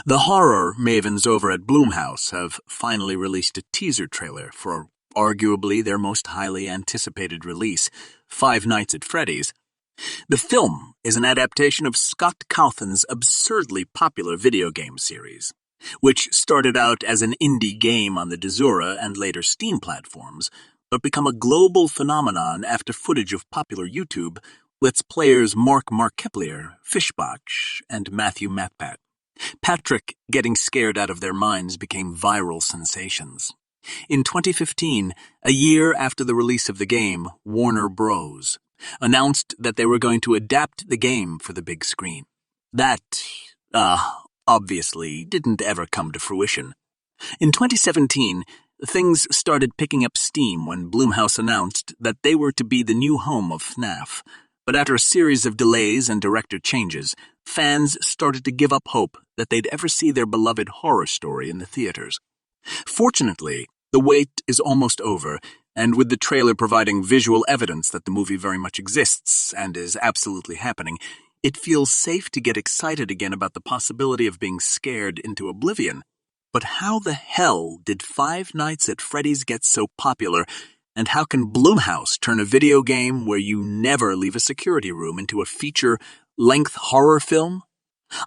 The horror mavens over at Blumhouse have finally released a teaser trailer for arguably their most highly anticipated release, Five Nights at Freddy's. The film is an adaptation of Scott Cawthon's absurdly popular video game series, which started out as an indie game on the Desura and later Steam platforms, but become a global phenomenon after footage of popular YouTube lets players Mark Markiplier, Fishbach, and Matthew Matpat. Patrick getting scared out of their minds became viral sensations. In 2015, a year after the release of the game, Warner Bros. Announced that they were going to adapt the game for the big screen. That, obviously didn't ever come to fruition. In 2017, things started picking up steam when Blumhouse announced that they were to be the new home of FNAF. But after a series of delays and director changes, fans started to give up hope that they'd ever see their beloved horror story in the theaters. Fortunately, the wait is almost over, and with the trailer providing visual evidence that the movie very much exists and is absolutely happening, it feels safe to get excited again about the possibility of being scared into oblivion. But how the hell did Five Nights at Freddy's get so popular, and how can Blumhouse turn a video game where you never leave a security room into a feature-length horror film?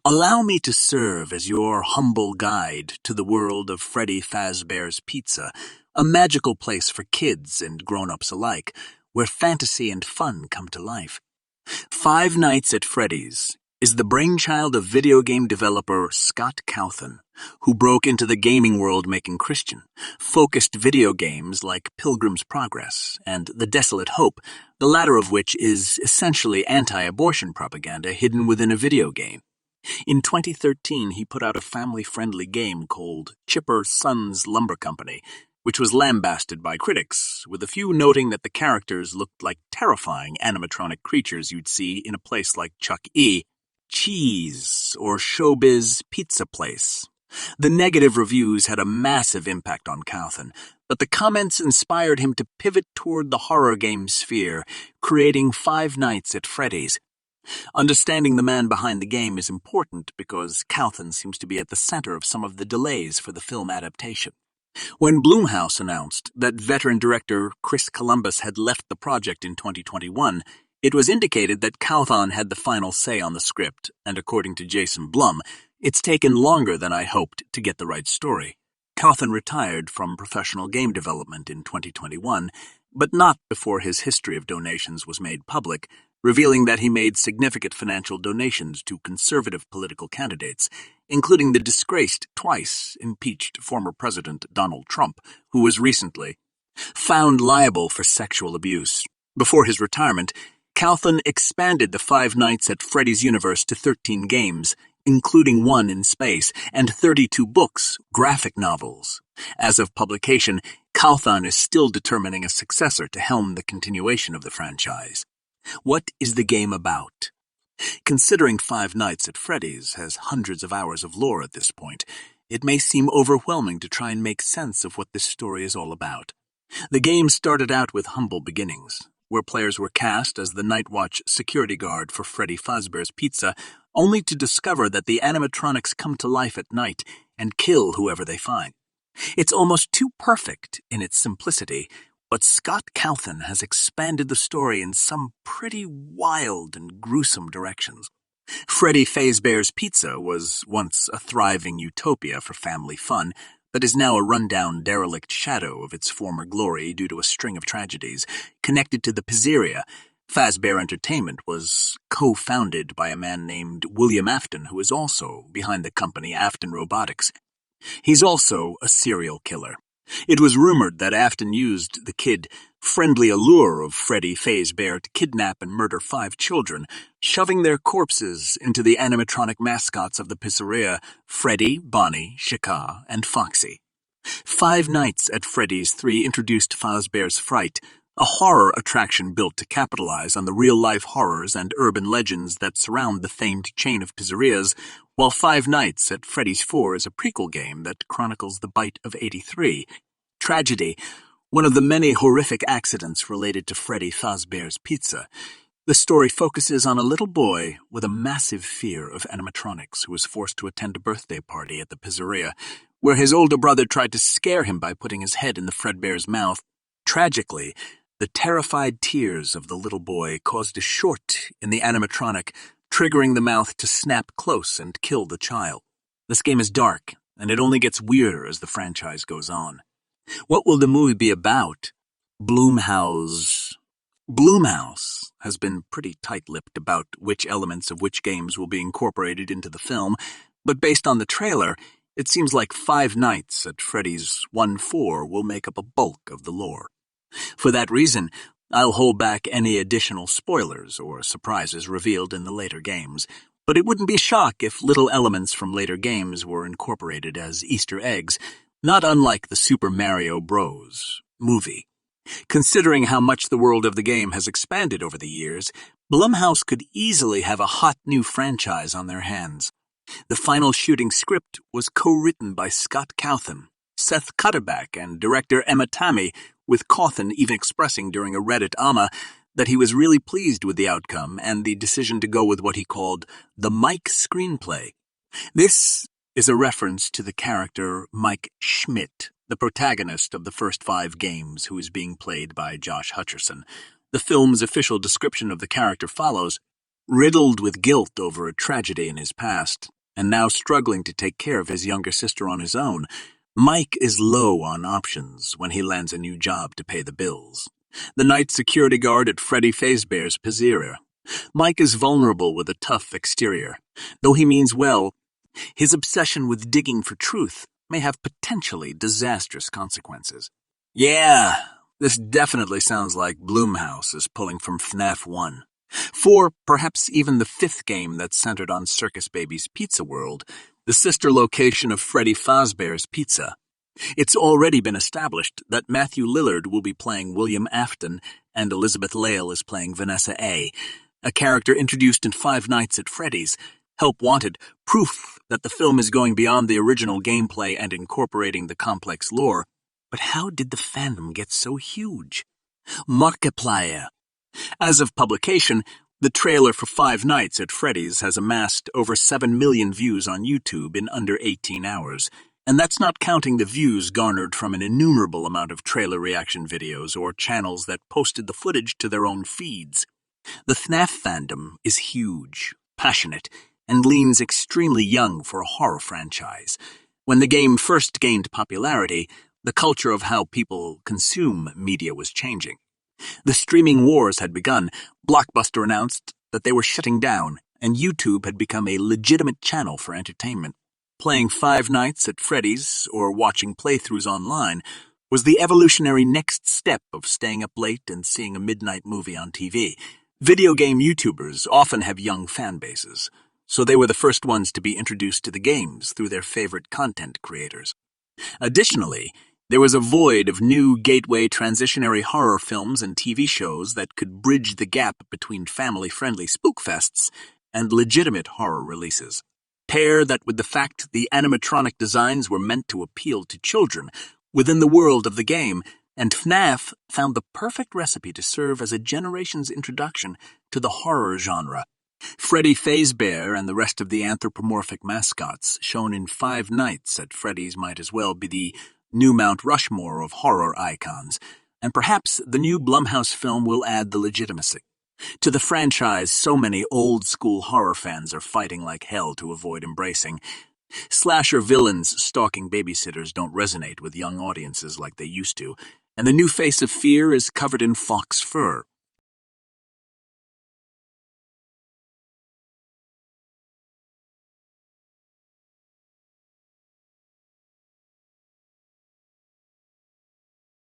Allow me to serve as your humble guide to the world of Freddy Fazbear's Pizza, a magical place for kids and grown-ups alike, where fantasy and fun come to life. Five Nights at Freddy's is the brainchild of video game developer Scott Cawthon, who broke into the gaming world making Christian-focused video games like Pilgrim's Progress and The Desolate Hope, the latter of which is essentially anti-abortion propaganda hidden within a video game. In 2013, he put out a family-friendly game called Chipper Sons Lumber Company, which was lambasted by critics, with a few noting that the characters looked like terrifying animatronic creatures you'd see in a place like Chuck E. Cheese or Showbiz Pizza Place. The negative reviews had a massive impact on Cawthon, but the comments inspired him to pivot toward the horror game sphere, creating Five Nights at Freddy's. Understanding the man behind the game is important because Cawthon seems to be at the center of some of the delays for the film adaptation. When Blumhouse announced that veteran director Chris Columbus had left the project in 2021, it was indicated that Cawthon had the final say on the script, and according to Jason Blum, it's taken longer than I hoped to get the right story. Cawthon retired from professional game development in 2021, but not before his history of donations was made public, revealing that he made significant financial donations to conservative political candidates, including the disgraced, twice impeached former President Donald Trump, who was recently found liable for sexual abuse. Before his retirement, Cawthon expanded the Five Nights at Freddy's universe to 13 games, including one in space, and 32 books, graphic novels. As of publication, Cawthon is still determining a successor to helm the continuation of the franchise. What is the game about? Considering Five Nights at Freddy's has hundreds of hours of lore at this point, it may seem overwhelming to try and make sense of what this story is all about. The game started out with humble beginnings, where players were cast as the Night Watch security guard for Freddy Fazbear's Pizza, only to discover that the animatronics come to life at night and kill whoever they find. It's almost too perfect in its simplicity, but Scott Cawthon has expanded the story in some pretty wild and gruesome directions. Freddy Fazbear's Pizza was once a thriving utopia for family fun, but is now a rundown, derelict shadow of its former glory due to a string of tragedies. Connected to the pizzeria, Fazbear Entertainment was co-founded by a man named William Afton, who is also behind the company Afton Robotics. He's also a serial killer. It was rumored that Afton used the kid-friendly allure of Freddy Fazbear to kidnap and murder 5 children, shoving their corpses into the animatronic mascots of the pizzeria, Freddy, Bonnie, Shaka, and Foxy. Five Nights at Freddy's 3 introduced Fazbear's Fright, a horror attraction built to capitalize on the real-life horrors and urban legends that surround the famed chain of pizzerias, while Five Nights at Freddy's 4 is a prequel game that chronicles the Bite of 83, tragedy, one of the many horrific accidents related to Freddy Fazbear's Pizza. The story focuses on a little boy with a massive fear of animatronics who was forced to attend a birthday party at the pizzeria, where his older brother tried to scare him by putting his head in the Fredbear's mouth. Tragically, the terrified tears of the little boy caused a short in the animatronic, triggering the mouth to snap close and kill the child. This game is dark, and it only gets weirder as the franchise goes on. What will the movie be about? Blumhouse has been pretty tight-lipped about which elements of which games will be incorporated into the film, but based on the trailer, it seems like Five Nights at Freddy's 1-4 will make up a bulk of the lore. For that reason, I'll hold back any additional spoilers or surprises revealed in the later games, but it wouldn't be a shock if little elements from later games were incorporated as Easter eggs, not unlike the Super Mario Bros. Movie. Considering how much the world of the game has expanded over the years, Blumhouse could easily have a hot new franchise on their hands. The final shooting script was co-written by Scott Cawthon, Seth Cutterback, and director Emma Tammy, with Cawthon even expressing during a Reddit AMA that he was really pleased with the outcome and the decision to go with what he called the Mike screenplay. This is a reference to the character Mike Schmidt, the protagonist of the first 5 games, who is being played by Josh Hutcherson. The film's official description of the character follows: riddled with guilt over a tragedy in his past, and now struggling to take care of his younger sister on his own, Mike is low on options when he lands a new job to pay the bills. The night security guard at Freddy Fazbear's pizzeria. Mike is vulnerable with a tough exterior. Though he means well, his obsession with digging for truth may have potentially disastrous consequences. Yeah, this definitely sounds like Blumhouse is pulling from FNAF 1. For perhaps even the 5th game that's centered on Circus Baby's Pizza World, the sister location of Freddy Fazbear's Pizza. It's already been established that Matthew Lillard will be playing William Afton and Elizabeth Lale is playing Vanessa A., a character introduced in Five Nights at Freddy's. Help wanted, proof that the film is going beyond the original gameplay and incorporating the complex lore. But how did the fandom get so huge? Markiplier. As of publication, the trailer for Five Nights at Freddy's has amassed over 7 million views on YouTube in under 18 hours, and that's not counting the views garnered from an innumerable amount of trailer reaction videos or channels that posted the footage to their own feeds. The FNAF fandom is huge, passionate, and leans extremely young for a horror franchise. When the game first gained popularity, the culture of how people consume media was changing. The streaming wars had begun. Blockbuster announced that they were shutting down, and YouTube had become a legitimate channel for entertainment. Playing Five Nights at Freddy's or watching playthroughs online was the evolutionary next step of staying up late and seeing a midnight movie on TV. Video game YouTubers often have young fan bases, so they were the first ones to be introduced to the games through their favorite content creators. Additionally, there was a void of new gateway transitionary horror films and TV shows that could bridge the gap between family-friendly spookfests and legitimate horror releases. Pair that with the fact the animatronic designs were meant to appeal to children within the world of the game, and FNAF found the perfect recipe to serve as a generation's introduction to the horror genre. Freddy Fazbear and the rest of the anthropomorphic mascots shown in Five Nights at Freddy's might as well be the new Mount Rushmore of horror icons, and perhaps the new Blumhouse film will add the legitimacy. To the franchise so many old-school horror fans are fighting like hell to avoid embracing. Slasher villains stalking babysitters don't resonate with young audiences like they used to, and the new face of fear is covered in fox fur.